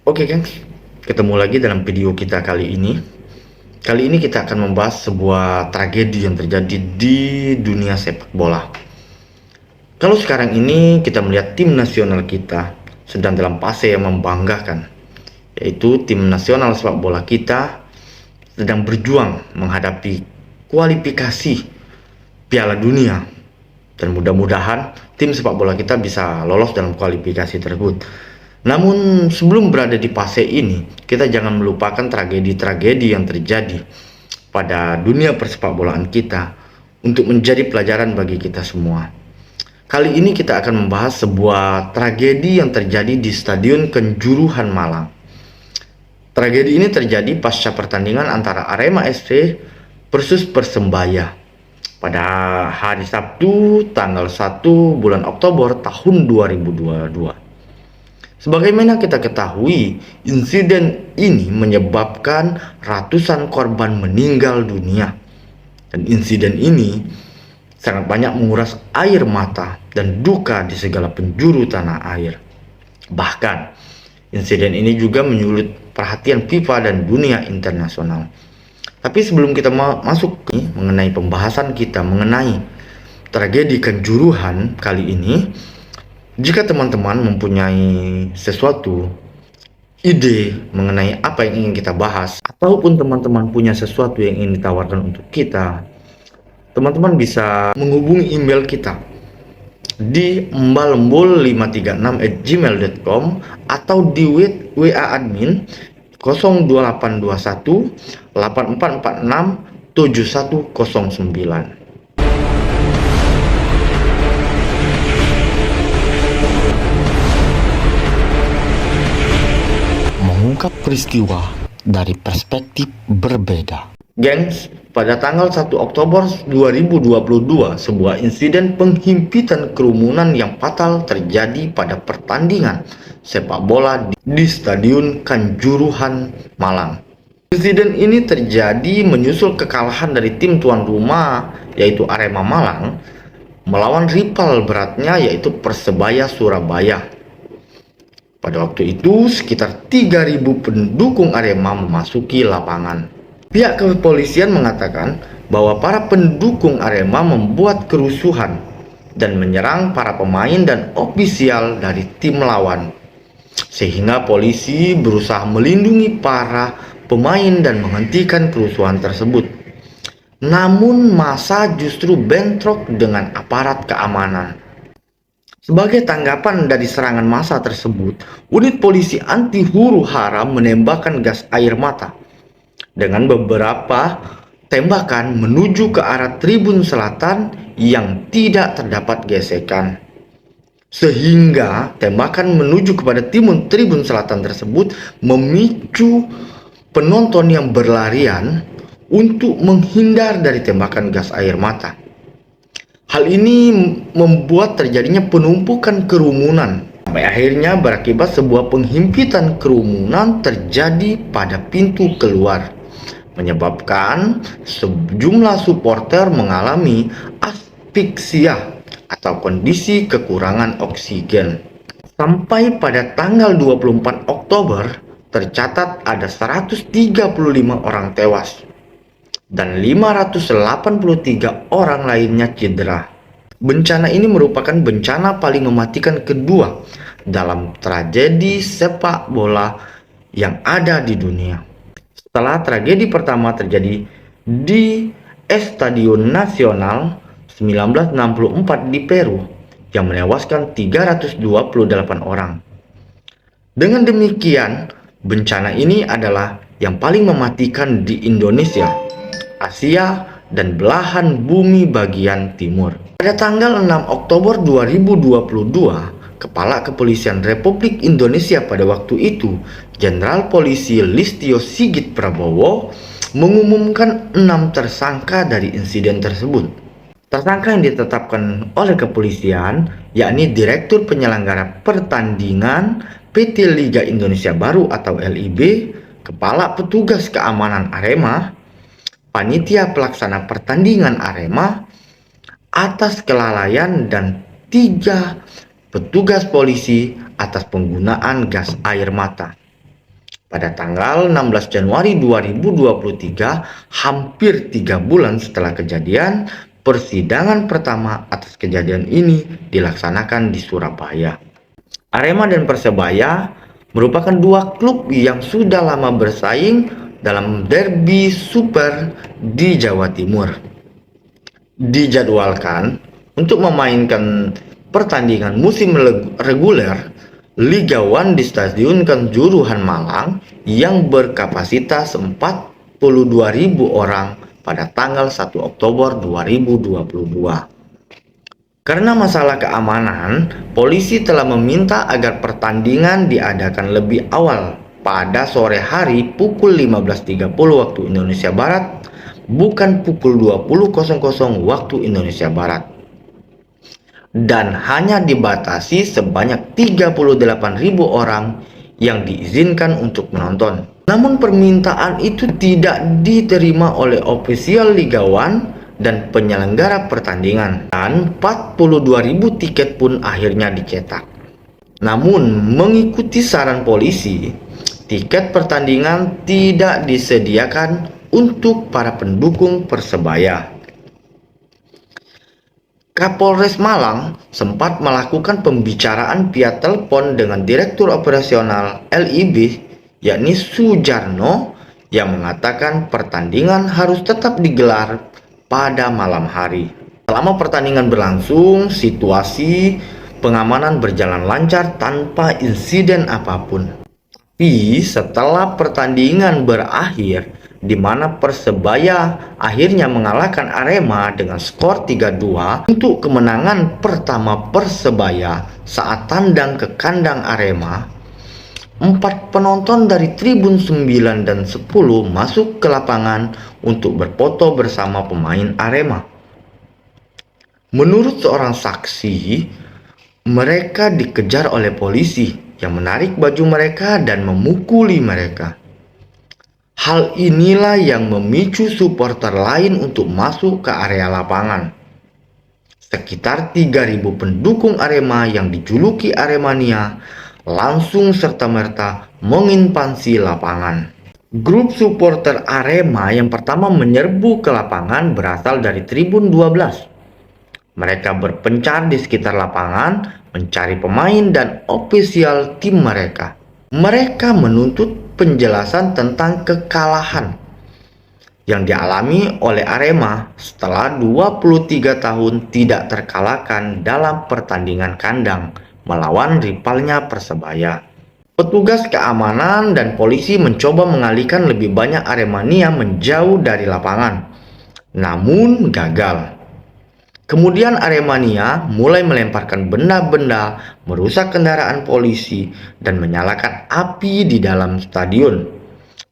Oke gengs, ketemu lagi dalam video kita kali ini. Kali ini kita akan membahas sebuah tragedi yang terjadi di dunia sepak bola. Kalau sekarang ini kita melihat tim nasional kita sedang dalam fase yang membanggakan, yaitu tim nasional sepak bola kita sedang berjuang menghadapi kualifikasi Piala Dunia. Dan mudah-mudahan tim sepak bola kita bisa lolos dalam kualifikasi tersebut. Namun sebelum berada di fase ini, kita jangan melupakan tragedi-tragedi yang terjadi pada dunia persepakbolaan kita untuk menjadi pelajaran bagi kita semua. Kali ini kita akan membahas sebuah tragedi yang terjadi di Stadion Kanjuruhan Malang. Tragedi ini terjadi pasca pertandingan antara Arema FC versus Persebaya pada hari Sabtu tanggal 1 bulan Oktober tahun 2022. Sebagaimana kita ketahui, insiden ini menyebabkan ratusan korban meninggal dunia. Dan insiden ini sangat banyak menguras air mata dan duka di segala penjuru tanah air. Bahkan, insiden ini juga menyulut perhatian FIFA dan dunia internasional. Tapi sebelum kita masuk mengenai pembahasan kita mengenai tragedi Kanjuruhan kali ini, jika teman-teman mempunyai sesuatu ide mengenai apa yang ingin kita bahas, ataupun teman-teman punya sesuatu yang ingin ditawarkan untuk kita, teman-teman bisa menghubungi email kita di mbalembul536@gmail.com atau di WA admin 0821 8446 7109. Mengungkap peristiwa dari perspektif berbeda. Gengs, pada tanggal 1 Oktober 2022, sebuah insiden penghimpitan kerumunan yang fatal terjadi pada pertandingan sepak bola di Stadion Kanjuruhan Malang. Insiden ini terjadi menyusul kekalahan dari tim tuan rumah yaitu Arema Malang melawan rival beratnya yaitu Persebaya Surabaya. Pada waktu itu sekitar 3.000 pendukung Arema memasuki lapangan. Pihak kepolisian mengatakan bahwa para pendukung Arema membuat kerusuhan dan menyerang para pemain dan ofisial dari tim lawan, sehingga polisi berusaha melindungi para pemain dan menghentikan kerusuhan tersebut. Namun massa justru bentrok dengan aparat keamanan. Sebagai tanggapan dari serangan massa tersebut, unit polisi anti huru-hara menembakkan gas air mata dengan beberapa tembakan menuju ke arah tribun selatan yang tidak terdapat gesekan. Sehingga tembakan menuju kepada tribun selatan tersebut memicu penonton yang berlarian untuk menghindar dari tembakan gas air mata. Hal ini membuat terjadinya penumpukan kerumunan. Sampai akhirnya berakibat sebuah penghimpitan kerumunan terjadi pada pintu keluar, menyebabkan sejumlah supporter mengalami asfiksia atau kondisi kekurangan oksigen. Sampai pada tanggal 24 Oktober tercatat ada 135 orang tewas dan 583 orang lainnya cedera. Bencana ini merupakan bencana paling mematikan kedua dalam tragedi sepak bola yang ada di dunia. Setelah tragedi pertama terjadi di Estadio Nacional 1964 di Peru yang menewaskan 328 orang. Dengan demikian, bencana ini adalah yang paling mematikan di Indonesia, Asia, dan belahan bumi bagian timur. Pada tanggal 6 Oktober 2022, Kepala Kepolisian Republik Indonesia pada waktu itu, Jenderal Polisi Listio Sigit Prabowo, mengumumkan 6 tersangka dari insiden tersebut. Tersangka yang ditetapkan oleh kepolisian yakni Direktur Penyelenggara Pertandingan PT Liga Indonesia Baru atau LIB, Kepala Petugas Keamanan Arema, Panitia Pelaksana Pertandingan Arema atas kelalaian, dan 3 petugas polisi atas penggunaan gas air mata. Pada tanggal 16 Januari 2023, hampir 3 bulan setelah kejadian, persidangan pertama atas kejadian ini dilaksanakan di Surabaya. Arema dan Persebaya merupakan dua klub yang sudah lama bersaing dalam derby super di Jawa Timur. Dijadwalkan untuk memainkan pertandingan musim reguler Liga 1 di Stadion Kanjuruhan Malang yang berkapasitas 42.000 orang pada tanggal 1 Oktober 2022. Karena masalah keamanan, polisi telah meminta agar pertandingan diadakan lebih awal pada sore hari pukul 15.30 waktu Indonesia Barat, bukan pukul 20.00 waktu Indonesia Barat. Dan hanya dibatasi sebanyak 38.000 orang yang diizinkan untuk menonton. Namun permintaan itu tidak diterima oleh ofisial Liga 1 dan penyelenggara pertandingan, dan 42.000 tiket pun akhirnya dicetak. Namun mengikuti saran polisi, tiket pertandingan tidak disediakan untuk para pendukung Persebaya. Kapolres Malang sempat melakukan pembicaraan via telepon dengan Direktur Operasional LIB, yakni Sujarno, yang mengatakan pertandingan harus tetap digelar pada malam hari. Selama pertandingan berlangsung, situasi pengamanan berjalan lancar tanpa insiden apapun. Tapi setelah pertandingan berakhir, di mana Persebaya akhirnya mengalahkan Arema dengan skor 3-2 untuk kemenangan pertama Persebaya saat tandang ke kandang Arema, 4 penonton dari Tribun 9 dan 10 masuk ke lapangan untuk berfoto bersama pemain Arema. Menurut seorang saksi, mereka dikejar oleh polisi yang menarik baju mereka dan memukuli mereka. Hal inilah yang memicu supporter lain untuk masuk ke area lapangan. Sekitar 3.000 pendukung Arema yang dijuluki Aremania langsung serta-merta menginvasi lapangan. Grup supporter Arema yang pertama menyerbu ke lapangan berasal dari Tribun 12. Mereka berpencar di sekitar lapangan mencari pemain dan ofisial tim mereka. Mereka menuntut penjelasan tentang kekalahan yang dialami oleh Arema setelah 23 tahun tidak terkalahkan dalam pertandingan kandang melawan rivalnya Persebaya. Petugas keamanan dan polisi mencoba mengalihkan lebih banyak Aremania menjauh dari lapangan, namun gagal. Kemudian Aremania mulai melemparkan benda-benda, merusak kendaraan polisi, dan menyalakan api di dalam stadion,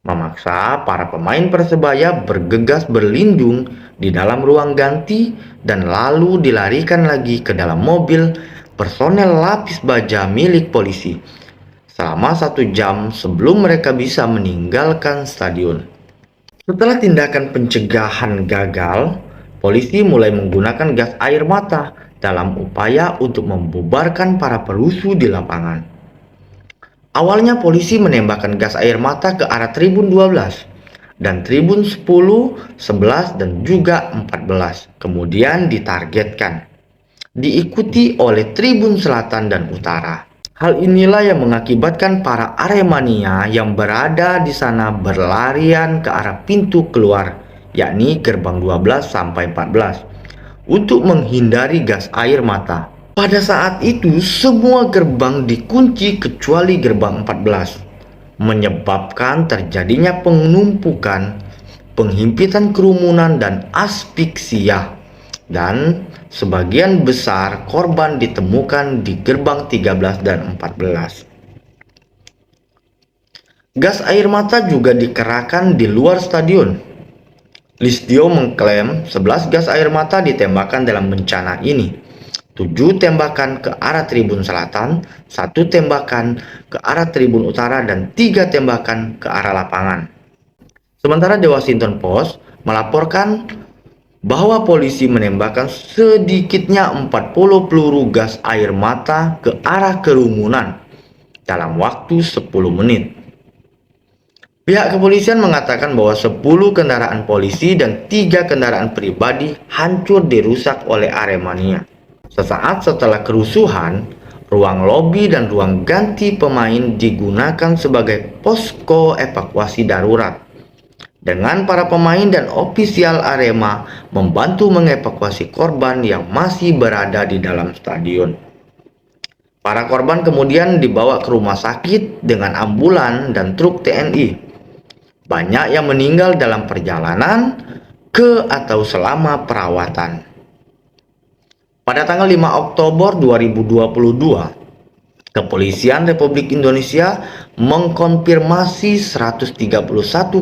memaksa para pemain Persebaya bergegas berlindung di dalam ruang ganti dan lalu dilarikan lagi ke dalam mobil personel lapis baja milik polisi selama 1 jam sebelum mereka bisa meninggalkan stadion. Setelah tindakan pencegahan gagal, polisi mulai menggunakan gas air mata dalam upaya untuk membubarkan para perusuh di lapangan. Awalnya polisi menembakkan gas air mata ke arah Tribun 12 dan Tribun 10, 11, dan juga 14. Kemudian ditargetkan, diikuti oleh Tribun Selatan dan Utara. Hal inilah yang mengakibatkan para Aremania yang berada di sana berlarian ke arah pintu keluar, yakni gerbang 12 sampai 14, untuk menghindari gas air mata. Pada saat itu, semua gerbang dikunci kecuali gerbang 14, menyebabkan terjadinya penumpukan, penghimpitan kerumunan, dan asfiksia. Dan sebagian besar korban ditemukan di gerbang 13 dan 14. Gas air mata juga dikerahkan di luar stadion. Listio mengklaim 11 gas air mata ditembakkan dalam bencana ini. 7 tembakan ke arah Tribun Selatan, 1 tembakan ke arah Tribun Utara, dan 3 tembakan ke arah lapangan. Sementara The Washington Post melaporkan bahwa polisi menembakkan sedikitnya 40 peluru gas air mata ke arah kerumunan dalam waktu 10 menit. Pihak kepolisian mengatakan bahwa 10 kendaraan polisi dan 3 kendaraan pribadi hancur dirusak oleh Aremania. Sesaat setelah kerusuhan, ruang lobi dan ruang ganti pemain digunakan sebagai posko evakuasi darurat, dengan para pemain dan ofisial Arema membantu mengevakuasi korban yang masih berada di dalam stadion. Para korban kemudian dibawa ke rumah sakit dengan ambulan dan truk TNI. Banyak yang meninggal dalam perjalanan ke atau selama perawatan. Pada tanggal 5 Oktober 2022, Kepolisian Republik Indonesia mengkonfirmasi 131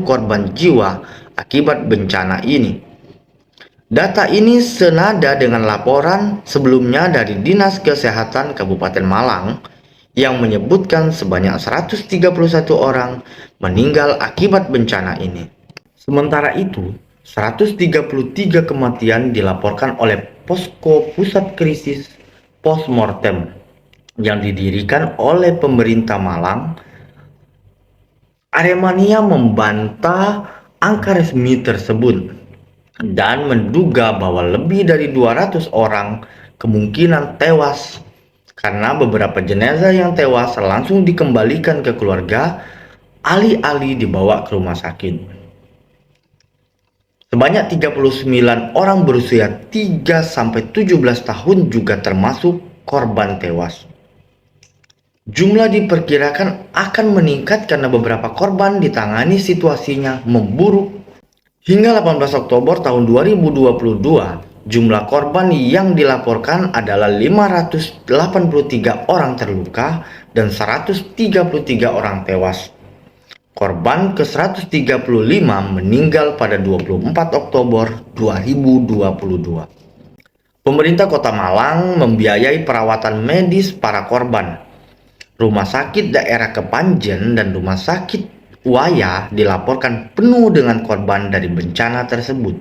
korban jiwa akibat bencana ini. Data ini senada dengan laporan sebelumnya dari Dinas Kesehatan Kabupaten Malang yang menyebutkan sebanyak 131 orang meninggal akibat bencana ini. Sementara itu, 133 kematian dilaporkan oleh Posko Pusat Krisis Postmortem yang didirikan oleh pemerintah Malang. Aremania membantah angka resmi tersebut dan menduga bahwa lebih dari 200 orang kemungkinan tewas karena beberapa jenazah yang tewas langsung dikembalikan ke keluarga alih-alih dibawa ke rumah sakit. Sebanyak 39 orang berusia 3-17 tahun juga termasuk korban tewas. Jumlah diperkirakan akan meningkat karena beberapa korban ditangani situasinya memburuk. Hingga 18 Oktober tahun 2022, jumlah korban yang dilaporkan adalah 583 orang terluka dan 133 orang tewas. Korban ke-135 meninggal pada 24 Oktober 2022. Pemerintah Kota Malang membiayai perawatan medis para korban. Rumah sakit daerah Kepanjen dan Rumah Sakit Waya dilaporkan penuh dengan korban dari bencana tersebut,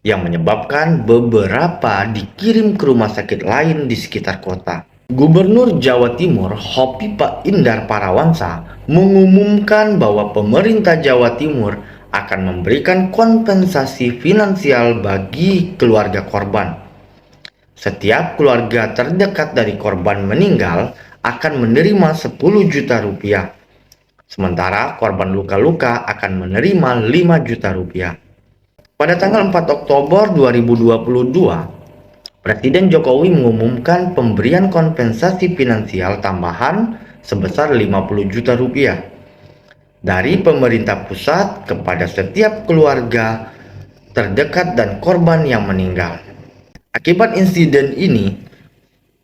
yang menyebabkan beberapa dikirim ke rumah sakit lain di sekitar kota. Gubernur Jawa Timur Hopipa Indar Parawansa mengumumkan bahwa pemerintah Jawa Timur akan memberikan kompensasi finansial bagi keluarga korban. Setiap keluarga terdekat dari korban meninggal akan menerima 10 juta rupiah. Sementara korban luka-luka akan menerima 5 juta rupiah. Pada tanggal 4 Oktober 2022, Presiden Jokowi mengumumkan pemberian kompensasi finansial tambahan sebesar 50 juta rupiah dari pemerintah pusat kepada setiap keluarga terdekat dan korban yang meninggal. Akibat insiden ini,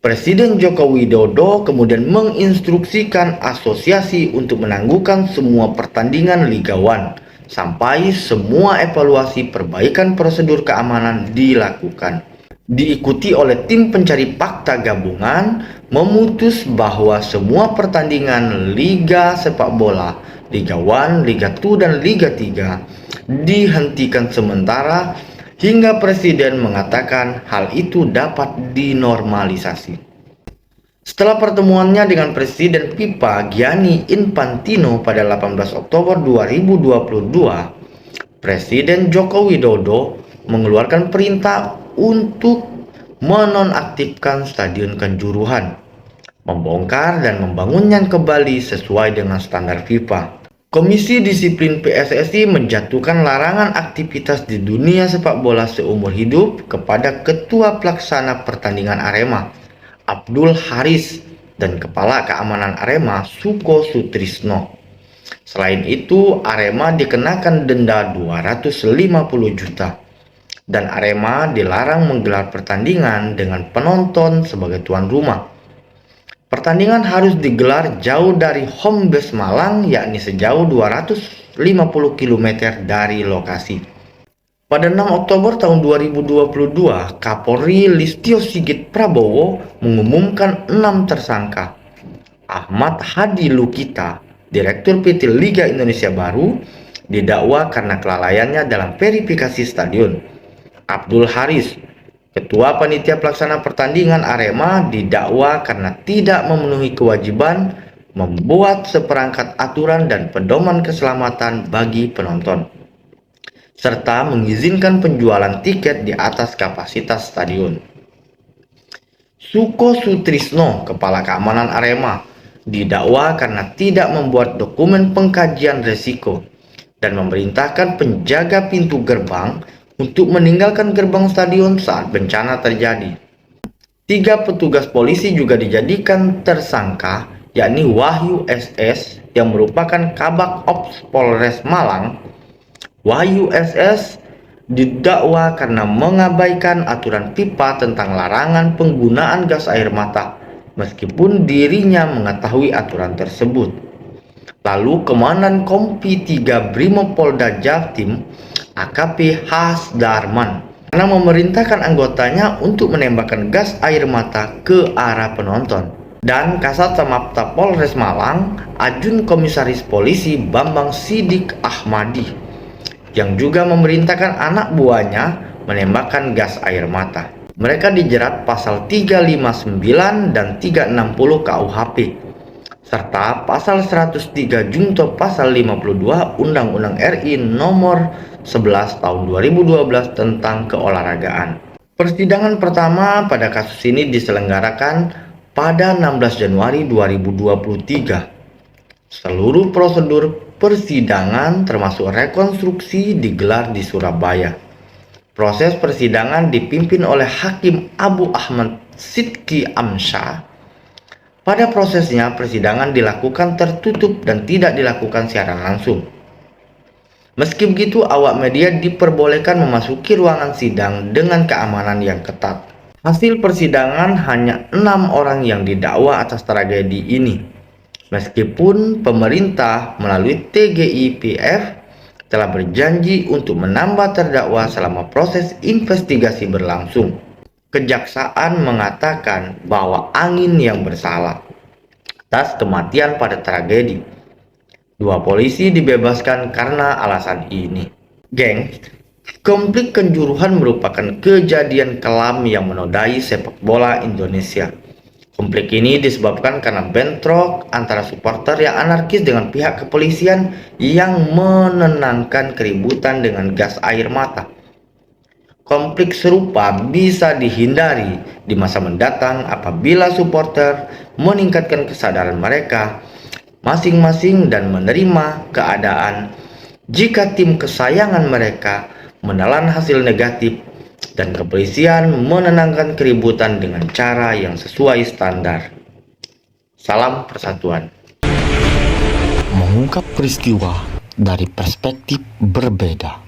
Presiden Joko Widodo kemudian menginstruksikan asosiasi untuk menangguhkan semua pertandingan Liga 1 sampai semua evaluasi perbaikan prosedur keamanan dilakukan. Diikuti oleh tim pencari fakta gabungan memutus bahwa semua pertandingan Liga Sepak Bola, Liga 1, Liga 2, dan Liga 3 dihentikan sementara hingga Presiden mengatakan hal itu dapat dinormalisasi. Setelah pertemuannya dengan Presiden FIFA Gianni Infantino pada 18 Oktober 2022, Presiden Joko Widodo mengeluarkan perintah untuk menonaktifkan Stadion Kanjuruhan, membongkar dan membangunnya kembali sesuai dengan standar FIFA. Komisi Disiplin PSSI menjatuhkan larangan aktivitas di dunia sepak bola seumur hidup kepada Ketua Pelaksana Pertandingan Arema, Abdul Haris, dan Kepala Keamanan Arema, Suko Sutrisno. Selain itu, Arema dikenakan denda 250 juta. Dan Arema dilarang menggelar pertandingan dengan penonton sebagai tuan rumah. Pertandingan harus digelar jauh dari home base Malang, yakni sejauh 250 km dari lokasi. Pada 6 Oktober tahun 2022, Kapolri Listio Sigit Prabowo mengumumkan 6 tersangka. Ahmad Hadi Lukita, Direktur PT Liga Indonesia Baru, didakwa karena kelalaiannya dalam verifikasi stadion. Abdul Haris, Ketua Panitia Pelaksana Pertandingan Arema, didakwa karena tidak memenuhi kewajiban membuat seperangkat aturan dan pedoman keselamatan bagi penonton, serta mengizinkan penjualan tiket di atas kapasitas stadion. Suko Sutrisno, Kepala Keamanan Arema, didakwa karena tidak membuat dokumen pengkajian risiko dan memerintahkan penjaga pintu gerbang untuk meninggalkan gerbang stadion saat bencana terjadi. 3 petugas polisi juga dijadikan tersangka, yakni Wahyu SS yang merupakan Kabak Ops Polres Malang. Wahyu SS didakwa karena mengabaikan aturan FIFA tentang larangan penggunaan gas air mata, meskipun dirinya mengetahui aturan tersebut. Lalu Komandan Kompi 3 Brimopolda Jatim, AKP Hasdarman, karena memerintahkan anggotanya untuk menembakkan gas air mata ke arah penonton. Dan Kasat Samapta Polres Malang, Ajun Komisaris Polisi Bambang Sidik Ahmadi, yang juga memerintahkan anak buahnya menembakkan gas air mata. Mereka dijerat pasal 359 dan 360 KUHP, serta pasal 103 junto pasal 52 Undang-Undang RI nomor 11 tahun 2012 tentang keolahragaan. Persidangan pertama pada kasus ini diselenggarakan pada 16 Januari 2023. Seluruh prosedur persidangan termasuk rekonstruksi digelar di Surabaya. Proses persidangan dipimpin oleh Hakim Abu Ahmad Sidki Amsyah. Pada prosesnya, persidangan dilakukan tertutup dan tidak dilakukan siaran langsung. Meski begitu, awak media diperbolehkan memasuki ruangan sidang dengan keamanan yang ketat. Hasil persidangan hanya 6 orang yang didakwa atas tragedi ini. Meskipun pemerintah melalui TGIPF telah berjanji untuk menambah terdakwa selama proses investigasi berlangsung. Kejaksaan mengatakan bahwa Angin yang bersalah atas kematian pada tragedi. 2 polisi dibebaskan karena alasan ini. Geng, konflik Kanjuruhan merupakan kejadian kelam yang menodai sepak bola Indonesia. Konflik ini disebabkan karena bentrok antara supporter yang anarkis dengan pihak kepolisian yang menenangkan keributan dengan gas air mata. Konflik serupa bisa dihindari di masa mendatang apabila supporter meningkatkan kesadaran mereka masing-masing dan menerima keadaan jika tim kesayangan mereka menelan hasil negatif dan kepolisian menenangkan keributan dengan cara yang sesuai standar. Salam persatuan. Mengungkap peristiwa dari perspektif berbeda.